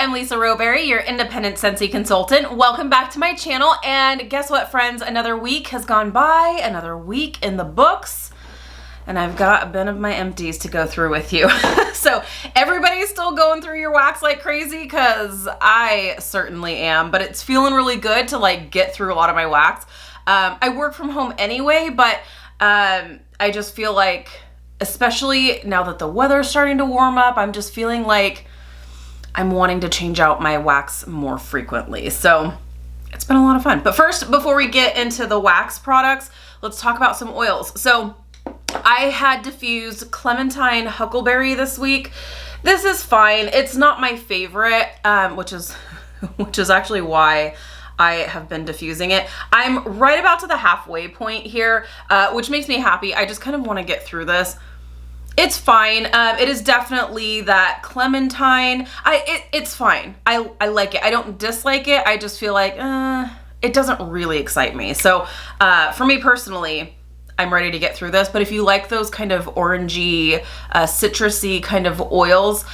I'm Lisa Rowberry, your independent Scentsy consultant. Welcome back to my channel, and guess what, friends? Another week has gone by, another week in the books, and I've got a bin of my empties to go through with you. So everybody's still going through your wax like crazy, because I certainly am, but it's feeling really good to like get through a lot of my wax. I work from home anyway, but I just feel like, especially now that the weather's starting to warm up, I'm just feeling like I'm wanting to change out my wax more frequently. So it's been a lot of fun. But first, before we get into the wax products, let's talk about some oils. So I had diffused Clementine Huckleberry this week. This is fine. It's not my favorite, which is actually why I have been diffusing it. I'm right about to the halfway point here, which makes me happy. I just kind of want to get through this. It's fine. It is definitely that clementine. It's fine. I like it. I don't dislike it. I just feel like it doesn't really excite me. So for me personally, I'm ready to get through this. But if you like those kind of orangey, citrusy kind of oils,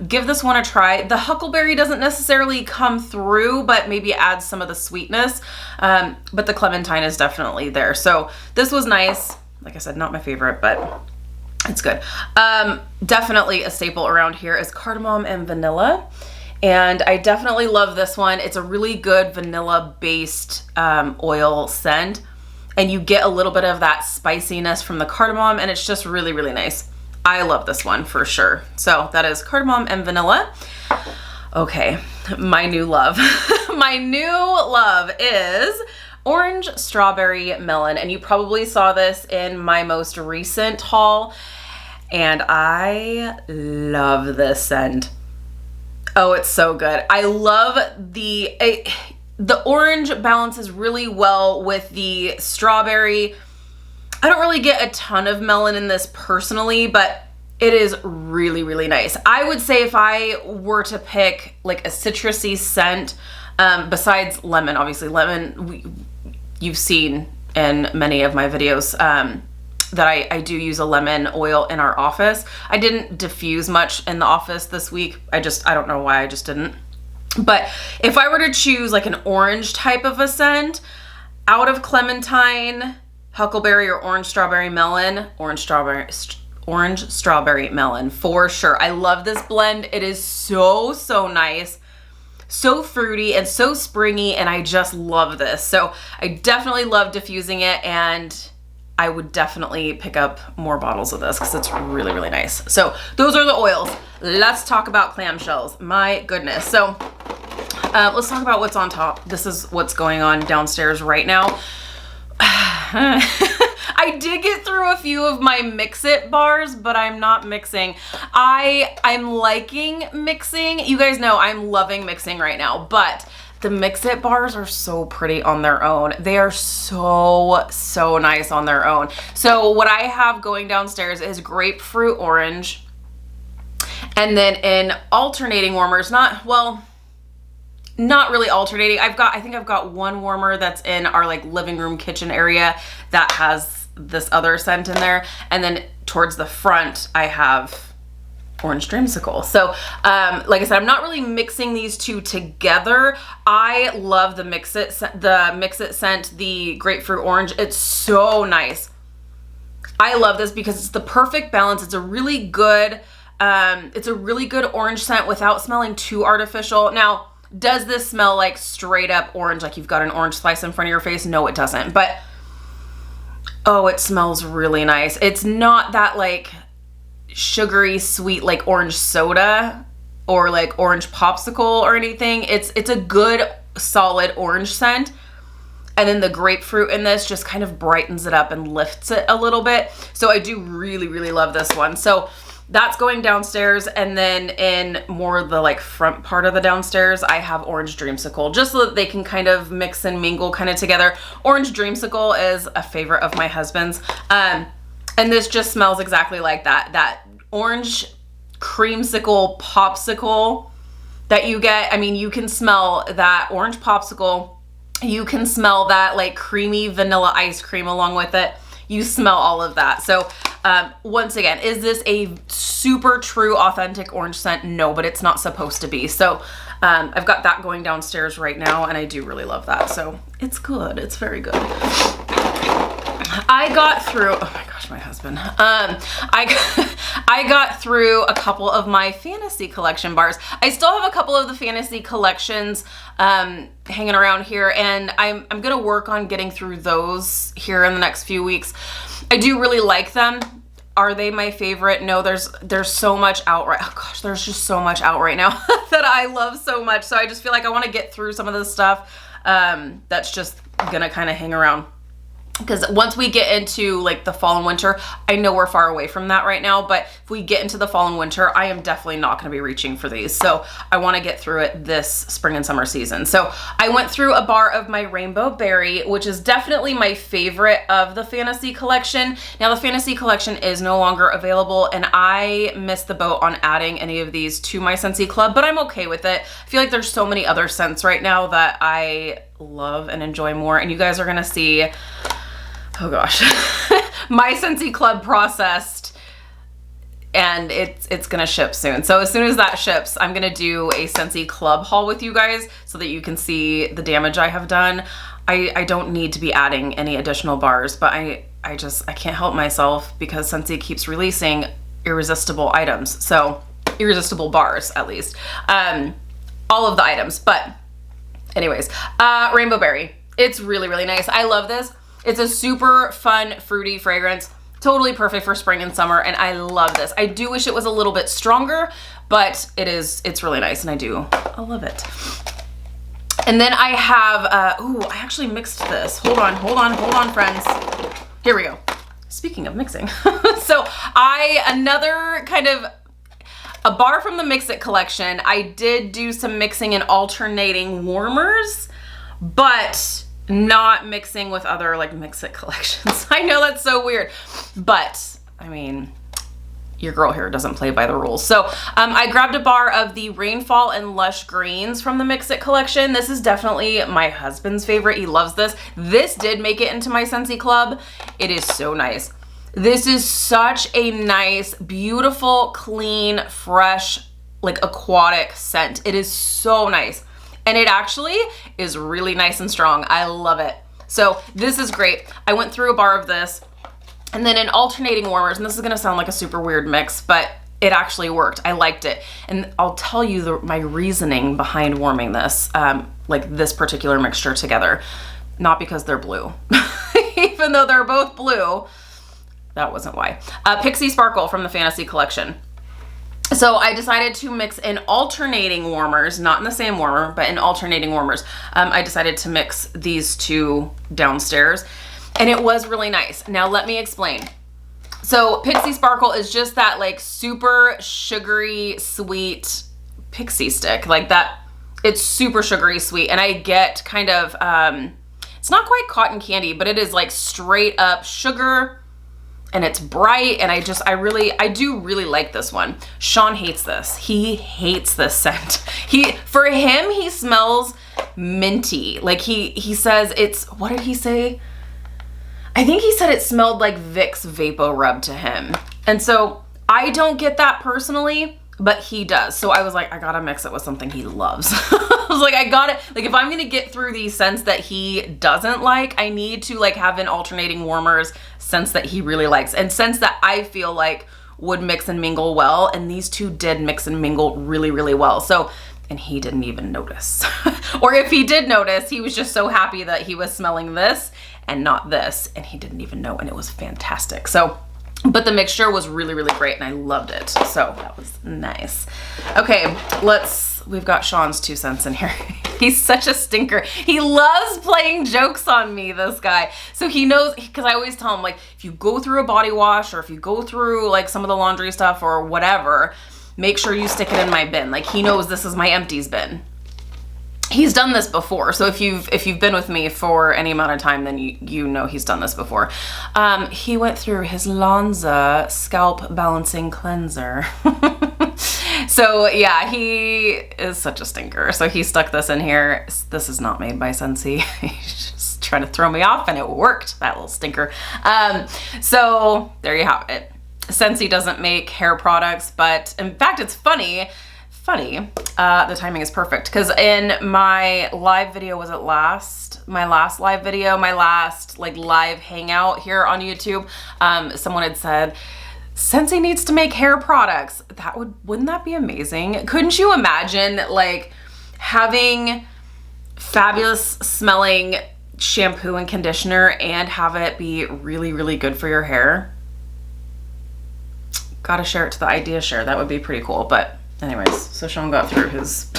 give this one a try. The huckleberry doesn't necessarily come through, but maybe adds some of the sweetness. But the clementine is definitely there. So this was nice. Like I said, not my favorite, but it's good. Definitely a staple around here is cardamom and vanilla. And I definitely love this one. It's a really good vanilla-based oil scent. And you get a little bit of that spiciness from the cardamom, and it's just really, really nice. I love this one for sure. So that is cardamom and vanilla. Okay, my new love. My new love is orange strawberry melon, and you probably saw this in my most recent haul, and I love this scent. Oh, it's so good. I love the orange balances really well with the strawberry. I don't really get a ton of melon in this personally, but it is really, really nice. I would say if I were to pick like a citrusy scent, besides lemon, obviously lemon, you've seen in many of my videos that I do use a lemon oil in our office. I didn't diffuse much in the office this week. I don't know why, I just didn't. But if I were to choose like an orange type of a scent out of clementine, huckleberry, or orange strawberry melon, orange strawberry melon for sure. I love this blend. It is so nice, so fruity and so springy, and I just love this. So I definitely love diffusing it, and I would definitely pick up more bottles of this because it's really, really nice. So those are the oils. Let's talk about clamshells. My goodness. So let's talk about what's on top. This is what's going on downstairs right now. I did get through a few of my mix-it bars, but I'm not mixing. I'm liking mixing. You guys know I'm loving mixing right now, but the mix-it bars are so pretty on their own. They are so nice on their own. So what I have going downstairs is grapefruit orange, and then in alternating warmers, not really alternating. I think I've got one warmer that's in our like living room kitchen area that has this other scent in there, and then towards the front I have orange dreamsicle. So like I said, I'm not really mixing these two together. I love the mix-it scent, the grapefruit orange. It's so nice. I love this because it's the perfect balance. It's a really good orange scent without smelling too artificial. Now, does this smell like straight up orange, like you've got an orange slice in front of your face? No, it doesn't. But oh, it smells really nice. It's not that like sugary sweet like orange soda or like orange popsicle or anything. It's a good solid orange scent, and then the grapefruit in this just kind of brightens it up and lifts it a little bit. So I do really love this one. So that's going downstairs, and then in more the like front part of the downstairs, I have orange dreamsicle, just so that they can kind of mix and mingle kind of together. Orange dreamsicle is a favorite of my husband's, and this just smells exactly like that orange creamsicle popsicle that you get. I mean, you can smell that orange popsicle, you can smell that like creamy vanilla ice cream along with it. you smell all of that. So once again, is this a super true authentic orange scent? No, but it's not supposed to be. So I've got that going downstairs right now, and I do really love that. So it's good. It's very good. I got through, oh my gosh, my husband. I got through a couple of my fantasy collection bars. I still have a couple of the fantasy collections hanging around here, and I'm gonna work on getting through those here in the next few weeks. I do really like them. Are they my favorite? No, there's so much out right, oh gosh, there's just so much out right now that I love so much. So I just feel like I want to get through some of this stuff that's just gonna kind of hang around. Because once we get into like the fall and winter, I know we're far away from that right now, but if we get into the fall and winter, I am definitely not going to be reaching for these. So I want to get through it this spring and summer season. So I went through a bar of my Rainbow Berry, which is definitely my favorite of the fantasy collection. Now the fantasy collection is no longer available, and I missed the boat on adding any of these to my Scentsy Club, but I'm okay with it. I feel like there's so many other scents right now that I love and enjoy more, and you guys are going to see, oh gosh, my Scentsy Club processed, and it's gonna ship soon. So as soon as that ships, I'm gonna do a Scentsy Club haul with you guys so that you can see the damage I have done. I don't need to be adding any additional bars, but I can't help myself because Scentsy keeps releasing irresistible items. So irresistible bars, at least. All of the items, but anyways, Rainbow Berry. It's really, really nice. I love this. It's a super fun, fruity fragrance. Totally perfect for spring and summer, and I love this. I do wish it was a little bit stronger, but it's really nice, and I love it. And then I have, I actually mixed this. Hold on, friends. Here we go. Speaking of mixing. So another kind of, a bar from the Mix It collection, I did do some mixing and alternating warmers, but not mixing with other like Mix It collections. I know that's so weird, but I mean, your girl here doesn't play by the rules. So I grabbed a bar of the Rainfall and Lush Greens from the Mix It collection. This is definitely my husband's favorite. He loves this. This did make it into my Scentsy Club. It is so nice. This is such a nice, beautiful, clean, fresh, like aquatic scent. It is so nice. And it actually is really nice and strong. I love it. So this is great. I went through a bar of this, and then in alternating warmers, and this is gonna sound like a super weird mix, but it actually worked. I liked it. And I'll tell you my reasoning behind warming this, like this particular mixture together. Not because they're blue. Even though they're both blue, that wasn't why. Pixie Sparkle from the Fantasy Collection. So I decided to mix in alternating warmers, not in the same warmer, but in alternating warmers. I decided to mix these two downstairs, and it was really nice. Now let me explain. So Pixie Sparkle is just that like super sugary, sweet pixie stick, like that. It's super sugary sweet, and I get kind of, it's not quite cotton candy, but it is like straight up sugar, and it's bright, and I do really like this one. Sean hates this. He hates this scent. For him, he smells minty. Like he says it's, what did he say? I think he said it smelled like Vicks Vapo Rub to him. And so I don't get that personally, but he does. So I was like, I gotta mix it with something he loves. I was like, I gotta, like if I'm gonna get through these scents that he doesn't like, I need to like have an alternating warmers scents that he really likes, and scents that I feel like would mix and mingle well, and these two did mix and mingle really, really well. So, and he didn't even notice. Or if he did notice, he was just so happy that he was smelling this and not this, and he didn't even know, and it was fantastic. So, but the mixture was really, really great, and I loved it. So that was nice. Okay, we've got Sean's 2 cents in here. He's such a stinker. He loves playing jokes on me, this guy. So he knows, because I always tell him, like, if you go through a body wash, or if you go through like some of the laundry stuff or whatever, make sure you stick it in my bin. Like, he knows this is my empties bin. He's done this before, so if you've been with me for any amount of time, then you know he's done this before. He went through his Lanza Scalp Balancing Cleanser. So yeah, he is such a stinker. So he stuck this in here. This is not made by Scentsy. He's just trying to throw me off, and it worked, that little stinker. So there you have it. Scentsy doesn't make hair products, but in fact, it's funny, the timing is perfect, because in my live video, was it my last live video, my last like live hangout here on YouTube, someone had said, Scentsy needs to make hair products. Wouldn't that be amazing? Couldn't you imagine like having fabulous smelling shampoo and conditioner and have it be really, really good for your hair? Gotta share it to the idea share. That would be pretty cool. But anyways, so Sean got through his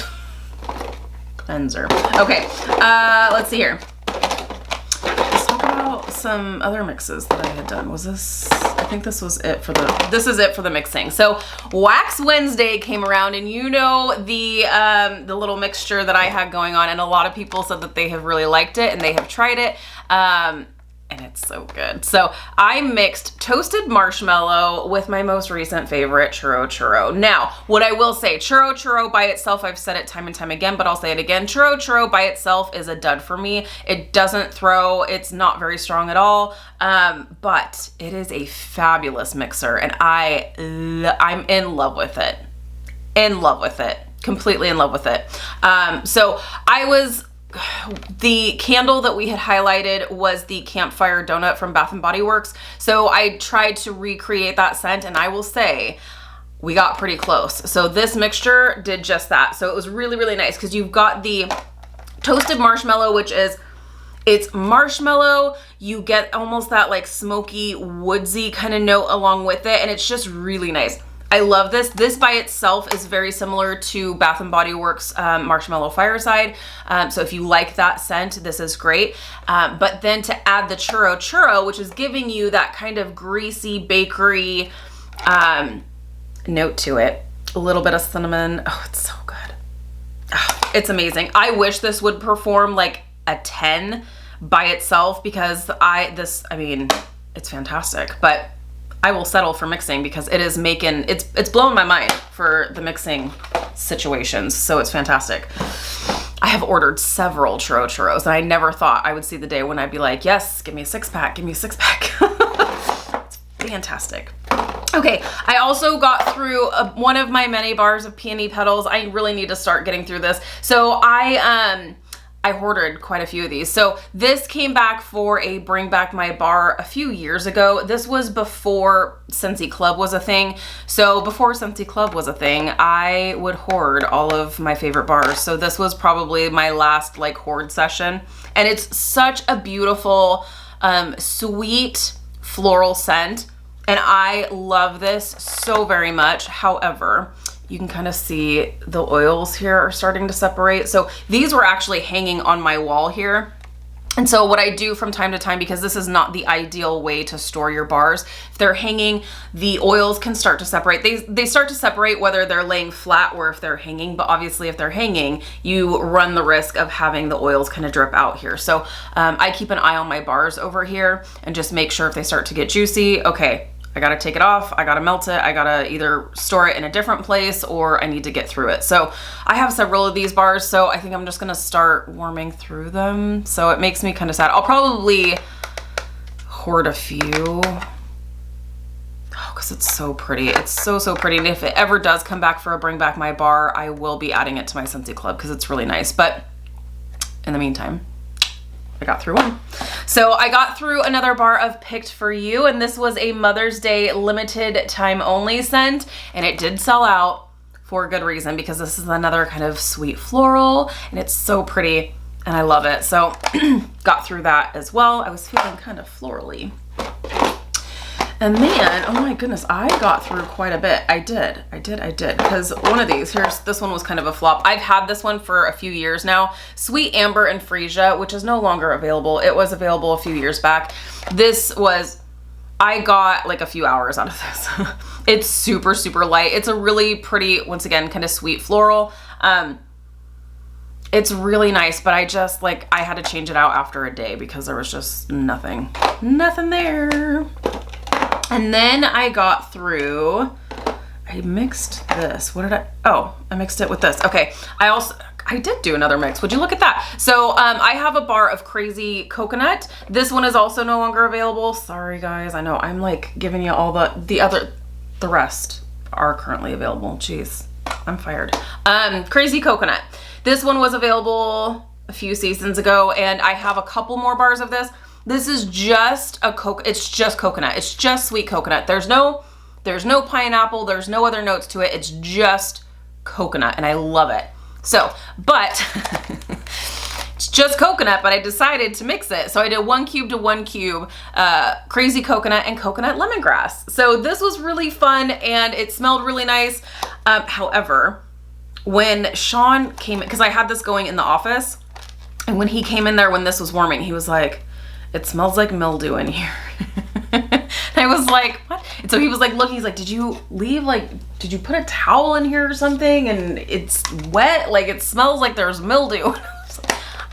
cleanser. Okay, let's see here. Let's talk about some other mixes that I had done. Was this, I think this was it for this is it for the mixing. So Wax Wednesday came around, and you know the little mixture that I had going on, and a lot of people said that they have really liked it and they have tried it. And it's so good. So I mixed toasted marshmallow with my most recent favorite, churro. Now, what I will say, churro by itself, I've said it time and time again, but I'll say it again. Churro by itself is a dud for me. It doesn't throw, it's not very strong at all, but it is a fabulous mixer, and I'm in love with it. Completely in love with it. So the candle that we had highlighted was the Campfire Donut from Bath & Body Works. So I tried to recreate that scent, and I will say we got pretty close. So this mixture did just that. So it was really, really nice, because you've got the toasted marshmallow, which is, it's marshmallow. You get almost that like smoky, woodsy kind of note along with it, and it's just really nice. I love this. This by itself is very similar to Bath & Body Works Marshmallow Fireside. So if you like that scent, this is great. But then to add the churro, which is giving you that kind of greasy bakery note to it. A little bit of cinnamon. Oh, it's so good. Oh, it's amazing. I wish this would perform like a 10 by itself, because I mean, it's fantastic. But I will settle for mixing, because it is making, it's blowing my mind for the mixing situations. So it's fantastic. I have ordered several churros, and I never thought I would see the day when I'd be like, yes, give me a 6-pack, give me a 6-pack. It's fantastic. Okay, I also got through one of my many bars of peony petals. I really need to start getting through this. So I hoarded quite a few of these. So this came back for a Bring Back My Bar a few years ago. This was before Scentsy Club was a thing. So before Scentsy Club was a thing, I would hoard all of my favorite bars. So this was probably my last like hoard session. And it's such a beautiful, sweet floral scent. And I love this so very much. However, you can kind of see the oils here are starting to separate. So these were actually hanging on my wall here. And so what I do from time to time, because this is not the ideal way to store your bars, if they're hanging, the oils can start to separate. They start to separate whether they're laying flat or if they're hanging, but obviously if they're hanging, you run the risk of having the oils kind of drip out here. So I keep an eye on my bars over here and just make sure if they start to get juicy, okay, I gotta take it off, I gotta melt it, I gotta either store it in a different place, or I need to get through it. So I have several of these bars, so I think I'm just gonna start warming through them. So it makes me kind of sad. I'll probably hoard a few. Oh, because it's so pretty. It's so, so pretty. And if it ever does come back for a Bring Back My Bar, I will be adding it to my Scentsy Club, because it's really nice. But in the meantime, I got through one. So I got through another bar of Picked For You, and this was a Mother's Day limited time only scent, and it did sell out for a good reason, because this is another kind of sweet floral, and it's so pretty, and I love it. So got through that as well. I was feeling kind of florally. And then, oh my goodness, I got through quite a bit. I did, because one of these, this one was kind of a flop. I've had this one for a few years now, Sweet Amber and Freesia, which is no longer available. It was available a few years back. I got like a few hours out of this. It's super, super light. It's a really pretty, once again, kind of sweet floral. It's really nice, but I had to change it out after a day because there was just nothing there. And then I got through, I mixed this. I mixed it with this. Okay. I I did do another mix. Would you look at that? So I have a bar of Crazy Coconut. This one is also no longer available. Sorry guys, I know I'm like giving you all the rest are currently available. Jeez, I'm fired. Crazy Coconut. This one was available a few seasons ago, and I have a couple more bars of this. This is just it's just coconut. It's just sweet coconut. There's no pineapple. There's no other notes to it. It's just coconut, and I love it. So, but it's just coconut, but I decided to mix it. So I did 1 cube to 1 cube, Crazy Coconut and coconut lemongrass. So this was really fun, and it smelled really nice. However, when Sean came in, because I had this going in the office, and when he came in there when this was warming, he was like, it smells like mildew in here. I was like, what? And so he was like looking, he's like, did you put a towel in here or something? And it's wet, like it smells like there's mildew.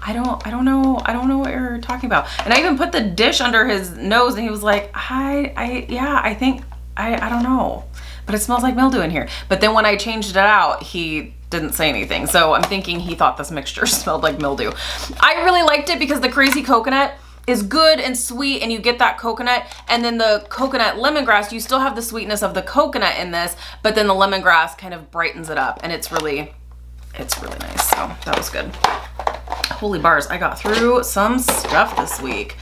I don't know what you're talking about. And I even put the dish under his nose, and he was like, I think I don't know, but it smells like mildew in here. But then when I changed it out, he didn't say anything. So I'm thinking he thought this mixture smelled like mildew. I really liked it because the Crazy Coconut is good and sweet, and you get that coconut, and then the coconut lemongrass, you still have the sweetness of the coconut in this, but then the lemongrass kind of brightens it up, and it's really nice. So that was good. Holy bars, I got through some stuff this week.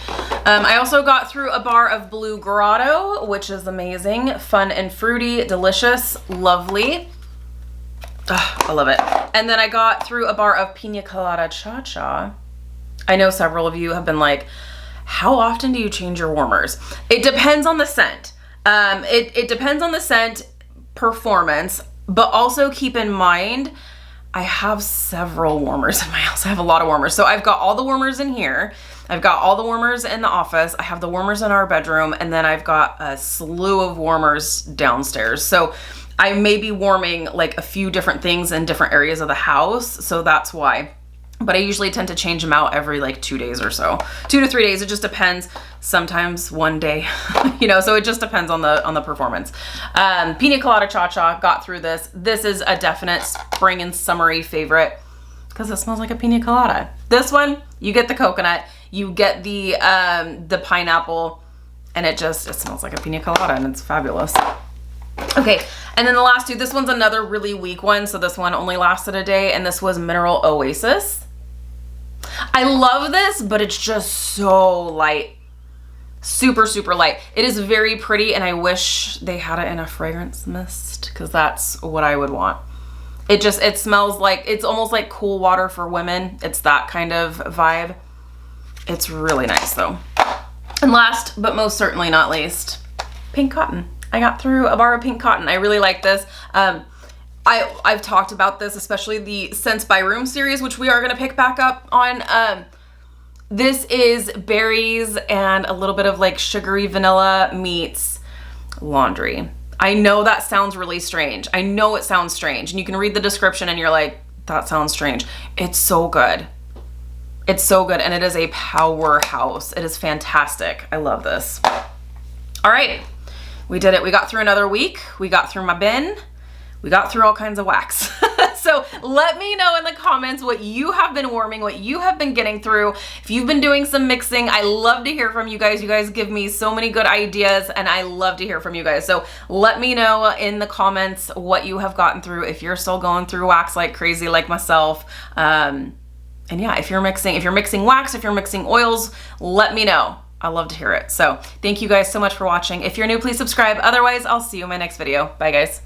I also got through a bar of Blue Grotto, which is amazing, fun and fruity, delicious, lovely. I love it. And then I got through a bar of Pina Colada Cha-Cha. I know several of you have been like, how often do you change your warmers? It depends on the scent. It depends on the scent performance, but also keep in mind, I have several warmers in my house. I have a lot of warmers. So I've got all the warmers in here. I've got all the warmers in the office. I have the warmers in our bedroom, and then I've got a slew of warmers downstairs. So I may be warming like a few different things in different areas of the house. So that's why. But I usually tend to change them out every like 2 days or so. 2 to 3 days, it just depends. Sometimes 1 day, you know, so it just depends on the performance. Pina Colada Cha-Cha, got through this. This is a definite spring and summery favorite because it smells like a pina colada. This one, you get the coconut, you get the pineapple, and it smells like a pina colada, and it's fabulous. Okay, and then the last two, this one's another really weak one, so this one only lasted a day, and this was Mineral Oasis. I love this, but it's just so light. Super, super light. It is very pretty, and I wish they had it in a fragrance mist, because that's what I would want. It smells like, it's almost like cool water for women. It's that kind of vibe. It's really nice, though. And last, but most certainly not least, Pink Cotton. I got through a bar of Pink Cotton. I really like this. I've talked about this, especially the Scents by Room series, which we are going to pick back up on. This is berries and a little bit of like sugary vanilla meets laundry. I know that sounds really strange. I know it sounds strange, and you can read the description and you're like, that sounds strange. It's so good. It's so good, and it is a powerhouse. It is fantastic. I love this. All right. We did it. We got through another week. We got through my bin. We got through all kinds of wax. So let me know in the comments what you have been warming, what you have been getting through. If you've been doing some mixing, I love to hear from you guys. You guys give me so many good ideas, and I love to hear from you guys. So let me know in the comments what you have gotten through, if you're still going through wax like crazy like myself. And yeah, if you're mixing wax, if you're mixing oils, let me know. I love to hear it. So thank you guys so much for watching. If you're new, please subscribe. Otherwise, I'll see you in my next video. Bye guys.